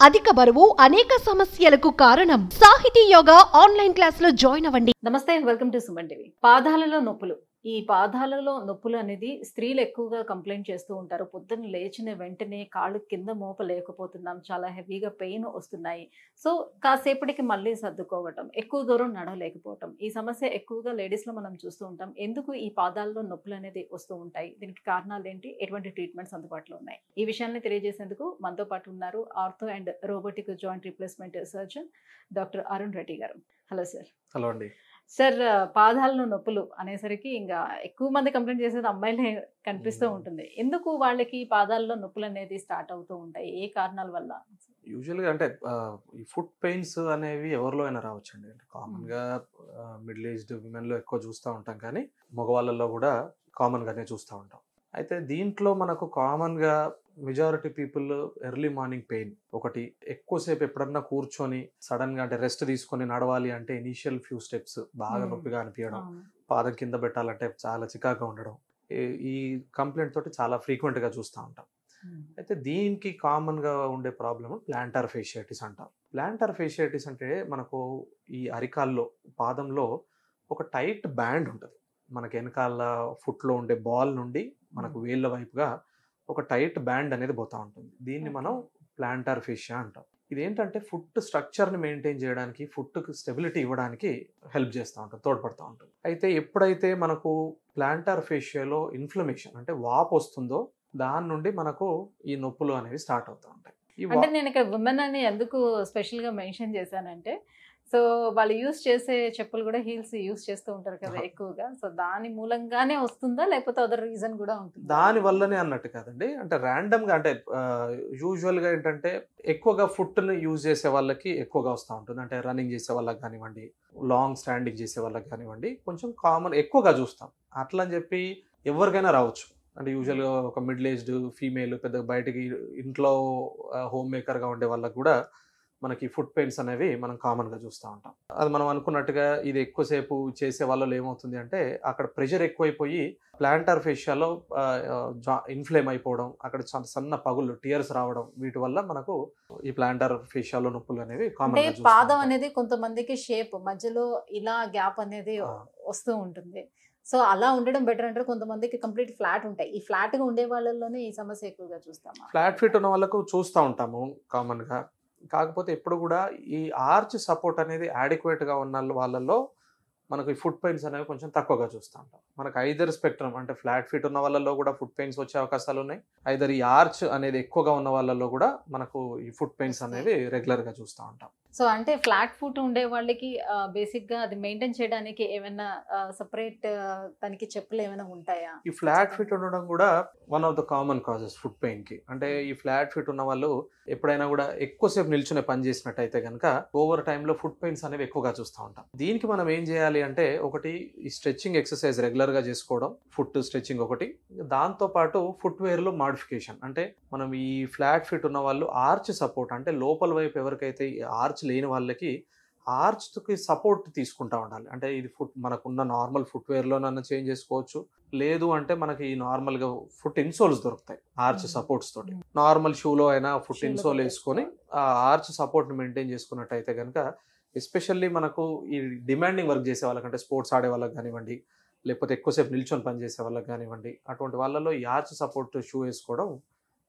అధిక బరువు అనేక సమస్యలకు కారణం. సాహితీ యోగా ఆన్లైన్ క్లాస్ లో జాయిన్ అవ్వండి. నమస్తే, వెల్కమ్ టు సుమన్ టీవీ. పాదాలలో నొప్పులు. ఈ పాదాలలో నొప్పులు అనేది స్త్రీలు ఎక్కువగా కంప్లైంట్ చేస్తూ ఉంటారు. పొద్దున్న లేచిన వెంటనే కాళ్ళు కింద మోపలేకపోతున్నాం, చాలా హెవీగా పెయిన్ వస్తున్నాయి. సో కాసేపటికి మళ్ళీ సర్దుకోవటం, ఎక్కువ దూరం నడవలేకపోవటం, ఈ సమస్య ఎక్కువగా లేడీస్లో మనం చూస్తూ ఉంటాం. ఎందుకు ఈ పాదాలలో నొప్పులు అనేది వస్తూ ఉంటాయి, దీనికి కారణాలు ఏంటి, ఎటువంటి ట్రీట్మెంట్స్ అందుబాటులో ఉన్నాయి, ఈ విషయాన్ని తెలియజేసేందుకు మనతో పాటు ఉన్నారు ortho and robotic joint replacement surgeon doctor Arun Reddy గారు. Hello sir. హలో అండి. సార్, పాదాలలో నొప్పులు అనేసరికి ఇంకా ఎక్కువ మంది కంప్లైంట్ చేసేది అమ్మాయిలే కనిపిస్తూ ఉంటుంది. ఎందుకు వాళ్ళకి పాదాలలో నొప్పులు అనేది స్టార్ట్ అవుతూ ఉంటాయి, ఏ కారణాల వల్ల? యూజువల్గా అంటే ఈ ఫుట్ పెయిన్స్ అనేవి ఎవరిలో అయినా రావచ్చండి. అంటే కామన్గా మిడిల్ ఏజ్డ్ విమెన్లో ఎక్కువ చూస్తూ ఉంటాం, కానీ మగవాళ్ళల్లో కూడా కామన్గానే చూస్తూ ఉంటాం. అయితే దీంట్లో మనకు కామన్గా majority people early morning pain ఒకటి, ఎక్కువసేపు ఎప్పుడన్నా కూర్చొని సడన్గా అంటే రెస్ట్ తీసుకొని నడవాలి అంటే ఇనీషియల్ ఫ్యూ స్టెప్స్ బాగా నొప్పిగా అనిపించడం, పాదం కింద పెట్టాలంటే చాలా చికాగా ఉండడం, ఈ కంప్లైంట్ తోటి చాలా ఫ్రీక్వెంట్గా చూస్తూ ఉంటాం. అయితే దీనికి కామన్గా ఉండే ప్రాబ్లమ్ ప్లాంటార్ ఫేషియాటిస్ అంటాం. ప్లాంటార్ ఫేషియాటిస్ అంటే మనకు ఈ అరికాల్లో పాదంలో ఒక టైట్ బ్యాండ్ ఉంటుంది. మనకి వెనకాల ఫుట్లో ఉండే బాల్ నుండి మనకు వేళ్ళ వైపుగా ఒక టైట్ బ్యాండ్ అనేది పోతూ ఉంటుంది. దీన్ని మనం ప్లాంటార్ ఫేషియా అంటాం. ఇదేంటంటే ఫుట్ స్ట్రక్చర్ని మెయింటైన్ చేయడానికి, ఫుట్కి స్టెబిలిటీ ఇవ్వడానికి హెల్ప్ చేస్తూ ఉంటుంది, తోడ్పడుతూ ఉంటుంది. అయితే ఎప్పుడైతే మనకు ప్లాంటార్ ఫేషియాలో ఇన్ఫ్లమేషన్ అంటే వాపు వస్తుందో దాని నుండి మనకు ఈ నొప్పులు అనేవి స్టార్ట్ అవుతూ ఉంటాయి. అంటే నేను ఇక్కడ ఉమెన్ అని ఎందుకు స్పెషల్గా మెన్షన్ చేశానంటే, సో వాళ్ళు యూస్ చేసే చెప్పులు కూడా హీల్స్ యూస్ చేస్తూ ఉంటారు కదా ఎక్కువగా. సో దాని మూలంగానే వస్తుందా, లేకపోతే అదర్ రీజన్ కూడా ఉంటుంది? దాని వల్లనే అన్నట్టు కాదండి. అంటే ర్యాండమ్గా అంటే యూజువల్గా ఏంటంటే ఎక్కువగా ఫుట్ని యూజ్ చేసే వాళ్ళకి ఎక్కువగా వస్తూ ఉంటుంది. అంటే రన్నింగ్ చేసే వాళ్ళకి కానివ్వండి, లాంగ్ స్టాండింగ్ చేసే వాళ్ళకి కానివ్వండి, కొంచెం కామన్ ఎక్కువగా చూస్తాం. అట్లా అని చెప్పి ఎవరికైనా రావచ్చు. అంటే యూజువల్గా ఒక మిడిల్ ఏజ్డ్ ఫీమేల్, పెద్ద బయటికి ఇంట్లో హోమ్ మేకర్గా ఉండే వాళ్ళకి కూడా మనకి ఫుట్ పెయిన్స్ అనేవి మనం కామన్గా చూస్తూ ఉంటాం. అది మనం అనుకున్నట్టుగా ఇది ఎక్కువసేపు చేసే వాళ్ళలో ఏమవుతుంది అంటే అక్కడ ప్రెషర్ ఎక్కువైపోయి ప్లాంటార్ ఫేషియాలో ఇన్ఫ్లేమ్ అయిపోవడం, అక్కడ సన్న పగుళ్ళు, టియర్స్ రావడం, వీటి వల్ల మనకు ఈ ప్లాంటార్ ఫేషియాలో నొప్పులు అనేవి కామన్. అంటే పాదం అనేది కొంతమందికి షేప్ మధ్యలో ఇలా గ్యాప్ అనేది వస్తూ ఉంటుంది. సో అలా ఉండడం బెటర్ అంటారు. కొంతమందికి కంప్లీట్ ఫ్లాట్ ఉంటాయి. ఈ ఫ్లాట్ గా ఉండే వాళ్ళలోనే ఈ సమస్య ఎక్కువగా చూస్తాము. ఫ్లాట్ ఫీట్ ఉన్న వాళ్ళకు చూస్తూ ఉంటాము కామన్గా. కాకపోతే ఎప్పుడు కూడా ఈ ఆర్చ్ సపోర్ట్ అనేది యాడిక్వేట్గా ఉన్న వాళ్ళలో మనకు ఈ ఫుట్ పెయిన్స్ అనేవి కొంచెం తక్కువగా చూస్తూ ఉంటాం. మనకు ఐదర్ స్పెక్ట్రమ్ అంటే ఫ్లాట్ ఫీట్ ఉన్న వాళ్ళలో కూడా ఫుట్ పెయిన్స్ వచ్చే అవకాశాలు ఉన్నాయి. ఐదర్ ఈ ఆర్చ్ అనేది ఎక్కువగా ఉన్న వాళ్ళలో కూడా మనకు ఈ ఫుట్ పెయిన్స్ అనేవి రెగ్యులర్గా చూస్తూ ఉంటాం. సో అంటే ఫ్లాట్ ఫుట్ ఉండే వాళ్ళకి బేసిక్గా అది మెయింటైన్ చేయడానికి ఏమైనా సపరేట్ దానికి చెప్పులు ఏమైనా ఉంటాయా? ఈ ఫ్లాట్ ఫీట్ ఉండడం కూడా one of the common causes foot పెయిన్కి. అంటే ఈ ఫ్లాట్ ఫీట్ ఉన్న వాళ్ళు ఎప్పుడైనా కూడా ఎక్కువసేపు నిల్చునే పని చేసినట్టయితే కనుక ఓవర్ టైంలో ఫుట్ పెయిన్స్ అనేవి ఎక్కువగా చూస్తూ ఉంటాం. దీనికి మనం ఏం చేయాలి అంటే ఒకటి ఈ స్ట్రెచ్చింగ్ ఎక్సర్సైజ్ రెగ్యులర్గా చేసుకోవడం, ఫుట్ స్ట్రెచ్చింగ్ ఒకటి. దాంతోపాటు ఫుట్వేర్లో మాడిఫికేషన్. అంటే మనం ఈ ఫ్లాట్ ఫీట్ ఉన్న వాళ్ళు ఆర్చ్ సపోర్ట్ అంటే లోపల వైపు ఎవరికైతే ఆర్చ్ లేని వాళ్ళకి ఆర్చ్కి సపోర్ట్ తీసుకుంటా ఉండాలి. అంటే ఇది మనకున్న నార్మల్ ఫుట్వేర్లోనన్నా చేంజ్ చేసుకోవచ్చు, లేదు అంటే మనకి ఈ నార్మల్గా ఫుట్ ఇన్సోల్స్ దొరుకుతాయి ఆర్చ్ సపోర్ట్స్ తోటి. నార్మల్ షూలో అయినా ఫుట్ ఇన్సోల్ వేసుకొని ఆ ఆర్చ్ సపోర్ట్ని మెయింటైన్ చేసుకున్నట్టయితే కనుక ఎస్పెషల్లీ మనకు ఈ డిమాండింగ్ వర్క్ చేసే వాళ్ళకంటే స్పోర్ట్స్ ఆడే వాళ్ళకి కానివ్వండి, లేకపోతే ఎక్కువసేపు నిల్చొని పని చేసే వాళ్ళకి కానివ్వండి, అటువంటి వాళ్ళలో ఈ ఆర్చ్ సపోర్ట్ షూ వేసుకోవడం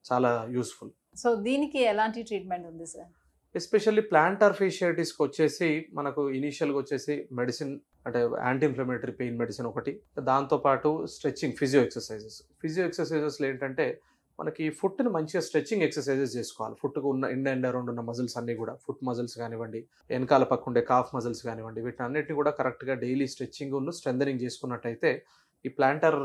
చాలా యూస్ఫుల్. సో దీనికి ఎలాంటి ట్రీట్మెంట్ ఉంది సార్? ఎస్పెషల్లీ ప్లాంటార్ ఫేషియాటిస్కి వచ్చేసి మనకు ఇనీషియల్గా వచ్చేసి మెడిసిన్ అంటే యాంటీ ఇన్ఫ్లమేటరీ పెయిన్ మెడిసిన్ ఒకటి, దాంతోపాటు స్ట్రెచ్చింగ్ ఫిజియో ఎక్సర్సైజెస్లో ఏంటంటే మనకి ఫుట్ని మంచిగా స్ట్రెచ్చింగ్ ఎక్సర్సైజెస్ చేసుకోవాలి. ఫుట్కు ఉన్న ఎండ్ అరౌండ్ ఉన్న మజిల్స్ అన్నీ కూడా, ఫుట్ మజిల్స్ కానివ్వండి, వెనకాల పక్క ఉండే కాఫ్ మజిల్స్ కానివ్వండి, వీటిని అన్నిటిని కూడా కరెక్ట్గా డైలీ స్ట్రెచ్చింగ్ స్ట్రెంథనింగ్ చేసుకున్నట్టయితే ఈ ప్లాంటార్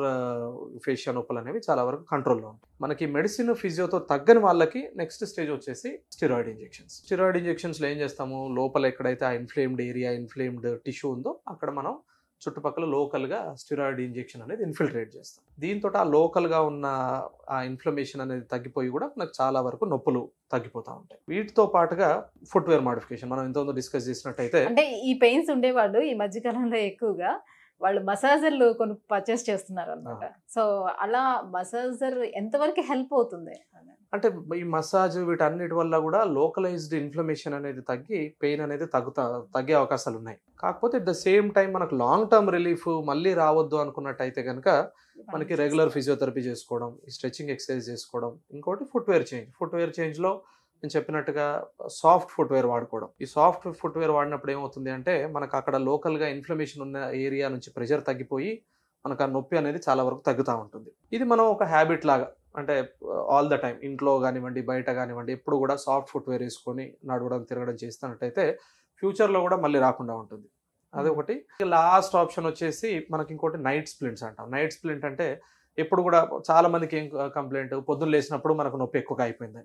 ఫేషియా నొప్పులు అనేవి చాలా వరకు కంట్రోల్లో ఉంటాయి. మనకి మెడిసిన్ ఫిజియోతో తగ్గని వాళ్ళకి నెక్స్ట్ స్టేజ్ వచ్చేసి స్టిరాయిడ్ ఇంజెక్షన్స్లో ఏం చేస్తాము, లోపల ఎక్కడైతే ఆ ఇన్ఫ్లేమ్డ్ టిష్యూ ఉందో అక్కడ మనం చుట్టుపక్కల లోకల్గా స్టిరాయిడ్ ఇంజెక్షన్ అనేది ఇన్ఫిల్ట్రేట్ చేస్తాం. దీంతో ఆ లోకల్గా ఉన్న ఆ ఇన్ఫ్లమేషన్ అనేది తగ్గిపోయి కూడా మనకు చాలా వరకు నొప్పులు తగ్గిపోతూ ఉంటాయి. వీటితో పాటుగా ఫుట్వేర్ మాడిఫికేషన్ మనం ఇంతకుముందు డిస్కస్ చేసినట్టయితే, అంటే ఈ పెయిన్స్ ఉండేవాళ్ళు ఈ మధ్యకాలంలో ఎక్కువగా వాళ్ళు మసాజర్లు కొన్ని పర్చేస్ చేస్తున్నారు అనమాట. సో అలా మసాజర్ ఎంతవరకు హెల్ప్ అవుతుంది? అంటే ఈ మసాజ్ వీటన్నిటి వల్ల కూడా లోకలైజ్డ్ ఇన్ఫ్లమేషన్ అనేది తగ్గి పెయిన్ అనేది తగ్గే అవకాశాలు ఉన్నాయి. కాకపోతే అట్ ద సేమ్ టైం మనకు లాంగ్ టర్మ్ రిలీఫ్ మళ్ళీ రావద్దు అనుకున్నట్టయితే కనుక మనకి రెగ్యులర్ ఫిజియోథెరపీ చేసుకోవడం, ఈ స్ట్రెచింగ్ ఎక్సర్సైజ్ చేసుకోవడం, ఇంకోటి ఫుట్వేర్ చేంజ్లో నేను చెప్పినట్టుగా సాఫ్ట్ ఫుట్వేర్ వాడుకోవడం. ఈ సాఫ్ట్ ఫుట్వేర్ వాడినప్పుడు ఏమవుతుంది అంటే మనకు అక్కడ లోకల్గా ఇన్ఫ్లమేషన్ ఉన్న ఏరియా నుంచి ప్రెషర్ తగ్గిపోయి మనకు ఆ నొప్పి అనేది చాలా వరకు తగ్గుతూ ఉంటుంది. ఇది మనం ఒక హ్యాబిట్ లాగా అంటే ఆల్ ద టైం ఇంట్లో కానివ్వండి బయట కానివ్వండి ఎప్పుడు కూడా సాఫ్ట్ ఫుట్వేర్ వేసుకొని నడవడం తిరగడం చేస్తున్నట్టయితే ఫ్యూచర్లో కూడా మళ్ళీ రాకుండా ఉంటుంది. అదొకటి. లాస్ట్ ఆప్షన్ వచ్చేసి మనకి ఇంకోటి నైట్ స్ప్లింట్స్ అంటాం. నైట్ స్ప్లింట్ అంటే ఎప్పుడు కూడా చాలా మందికి ఏం కంప్లైంట్, పొద్దున్న లేచినప్పుడు మనకు నొప్పి ఎక్కువగా అయిపోయింది.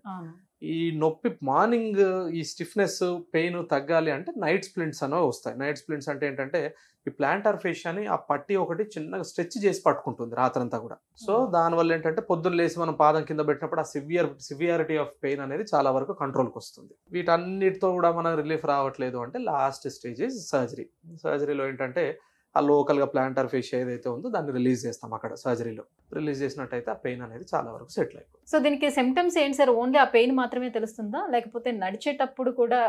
ఈ నొప్పి మార్నింగ్ ఈ స్టిఫ్నెస్ పెయిన్ తగ్గాలి అంటే నైట్ స్ప్లింట్స్ అనేవి వస్తాయి. నైట్ స్ప్లింట్స్ అంటే ఏంటంటే ఈ ప్లాంటార్ ఫేషియాని ఆ పట్టి ఒకటి చిన్నగా స్ట్రెచ్ చేసి పట్టుకుంటుంది రాత్రంతా కూడా. సో దానివల్ల ఏంటంటే పొద్దున్న లేచి మనం పాదం కింద పెట్టినప్పుడు ఆ సివియారిటీ ఆఫ్ పెయిన్ అనేది చాలా వరకు కంట్రోల్కి వస్తుంది. వీటన్నిటితో కూడా మనకు రిలీఫ్ రావట్లేదు అంటే లాస్ట్ స్టేజ్ ఇస్ సర్జరీ. సర్జరీలో ఏంటంటే ఆ లోకల్గా ప్లాంటార్ ఫేషియా ఏదైతే ఉందో దాన్ని రిలీజ్ చేస్తాం. అక్కడ సర్జరీలో రిలీజ్ చేసినట్టయితే ఆ పెయిన్ అనేది చాలా వరకు సెటిల్ అయిపోతుంది. సో దీనికి సిమ్టమ్స్ ఏంటి సార్? ఓన్లీ ఆ పెయిన్ మాత్రమే తెలుస్తుందా, లేకపోతే నడిచేటప్పుడు కూడా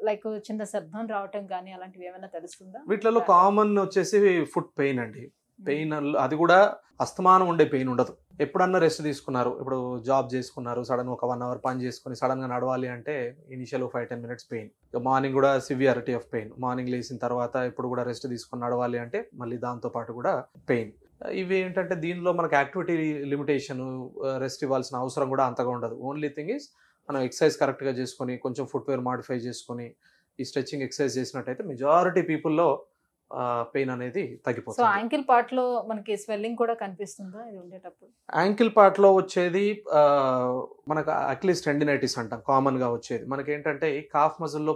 లైక్ చిన్న శబ్దం రావటం కానీ అలాంటివి ఏమైనా తెలుస్తుందా? వీటిలో కామన్ వచ్చేసి ఫుట్ పెయిన్ అండి. పెయిన్ అది కూడా అస్తమానం ఉండే పెయిన్ ఉండదు. ఎప్పుడన్నా రెస్ట్ తీసుకున్నారు, ఇప్పుడు జాబ్ చేసుకున్నారు, సడన్ ఒక 1 అవర్ పని చేసుకుని సడన్గా నడవాలి అంటే ఇనిషియల్ 5-10 మినిట్స్ పెయిన్. మార్నింగ్ కూడా సివియారిటీ ఆఫ్ పెయిన్. మార్నింగ్ లేచిన తర్వాత ఇప్పుడు కూడా రెస్ట్ తీసుకుని నడవాలి అంటే మళ్ళీ దాంతో పాటు కూడా పెయిన్. ఇవి ఏంటంటే దీనిలో మనకు యాక్టివిటీ లిమిటేషన్, రెస్ట్ ఇవ్వాల్సిన అవసరం కూడా అంతగా ఉండదు. ఓన్లీ థింగ్ ఈజ్ మనం ఎక్సర్సైజ్ కరెక్ట్గా చేసుకొని కొంచెం ఫుట్వేర్ మాడిఫై చేసుకొని ఈ స్ట్రెచింగ్ ఎక్సర్సైజ్ చేసినట్టయితే మెజారిటీ పీపుల్లో పెయిన్ అనేది తగ్గిపోతుంది. సో యాంకిల్ పార్ట్ లో మనకి స్వెల్లింగ్ కూడా కనిపిస్తుందా ఇది ఉండేటప్పుడు? యాంకిల్ పార్ట్ లో వచ్చేది మనకు అక్లీస్ టెండినైటిస్ అంటాం కామన్ గా వచ్చేది. మనకి ఏంటంటే ఈ కాఫ్ మజిల్ లో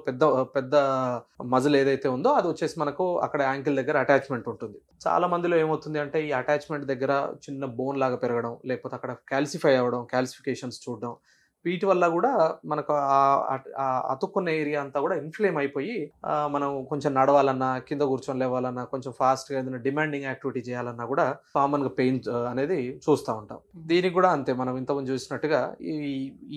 పెద్ద మజిల్ ఏదైతే ఉందో అది వచ్చేసి మనకు అక్కడ యాంకిల్ దగ్గర అటాచ్మెంట్ ఉంటుంది. చాలా మందిలో ఏమవుతుంది అంటే ఈ అటాచ్మెంట్ దగ్గర చిన్న బోన్ లాగా పెరగడం, లేకపోతే అక్కడ క్యాల్సిఫై అవ్వడం, క్యాల్సిఫికేషన్స్ చూడడం, వీటి వల్ల కూడా మనకు అతుక్కున్న ఏరియా అంతా కూడా ఇన్ఫ్లేమ్ అయిపోయి మనం కొంచెం నడవాలన్నా, కింద కూర్చొని లేవాలన్నా, కొంచెం ఫాస్ట్గా ఏదైనా డిమాండింగ్ యాక్టివిటీ చేయాలన్నా కూడా కామన్గా పెయిన్ అనేది చూస్తూ ఉంటాం. దీనికి కూడా అంతే, మనం ఇంతకుముందు చూసినట్టుగా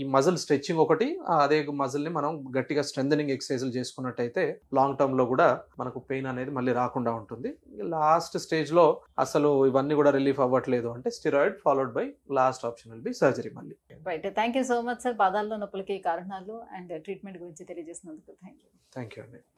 ఈ మజిల్ స్ట్రెచ్చింగ్ ఒకటి, అదే మజిల్ని మనం గట్టిగా స్ట్రెంథనింగ్ ఎక్సర్సైజులు చేసుకున్నట్టయితే లాంగ్ టర్మ్లో కూడా మనకు పెయిన్ అనేది మళ్ళీ రాకుండా ఉంటుంది. లాస్ట్ స్టేజ్లో అసలు ఇవన్నీ కూడా రిలీఫ్ అవ్వట్లేదు అంటే steroid followed by last option will be surgery మళ్ళీ. Right, thank you so much sir. పాదాల్లో నొప్పులకి కారణాలు అండ్ ట్రీట్మెంట్ గురించి తెలియజేసినందుకు థ్యాంక్ యూ. థ్యాంక్ యూ అండి.